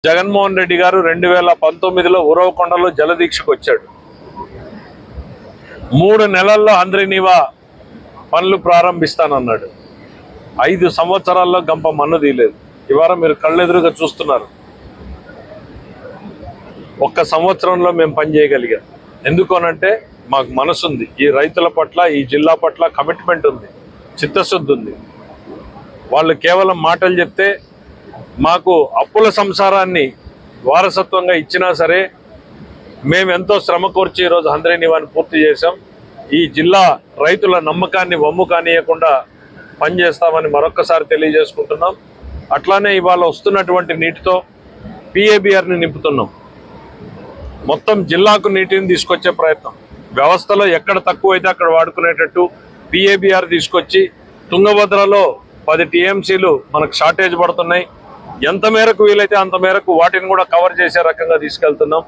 జగన్మోహన్ రెడ్డి గారు 2019లో ఉరవకొండలో జలదీక్షకు వచ్చాడు. 3 నెలల్లో హంద్రీనీవా పనులు ప్రారంభిస్తానన్నాడు. 5 సంవత్సరాల్లో గంప మన్ను తీయలేదు. ఇవాళ మీరు కళ్ళెదురుగా చూస్తున్నారు. 1 సంవత్సరంలో మేము పని చేయగలిగాం. ఎందుకనంటే మాకు మనసుంది. ఈ రైతుల పట్ల, ఈ జిల్లా పట్ల కమిట్మెంట్ ఉంది, చిత్తశుద్ధి ఉంది. వాళ్ళు కేవలం మాటలు చెప్తే, మాకు అప్పుల సంసారాన్ని వారసత్వంగా ఇచ్చినా సరే మేము ఎంతో శ్రమ కోర్చి ఈరోజు హంద్రీనీవాని పూర్తి చేశాం. ఈ జిల్లా రైతుల నమ్మకాన్ని వమ్ము కానియకుండా పనిచేస్తామని మరొక్కసారి తెలియజేసుకుంటున్నాం. అట్లానే ఇవాళ వస్తున్నటువంటి నీటితో పిఏబిఆర్ని నింపుతున్నాం. మొత్తం జిల్లాకు నీటిని తీసుకొచ్చే ప్రయత్నం, వ్యవస్థలో ఎక్కడ తక్కువైతే అక్కడ వాడుకునేటట్టు పిఏబిఆర్ తీసుకొచ్చి తుంగభద్రలో 10 టీఎంసీలు మనకు షార్టేజ్ పడుతున్నాయి. ఎంత మేరకు వీలైతే అంత మేరకు వాటిని కూడా కవర్ చేసే రకంగా తీసుకెళ్తున్నాం.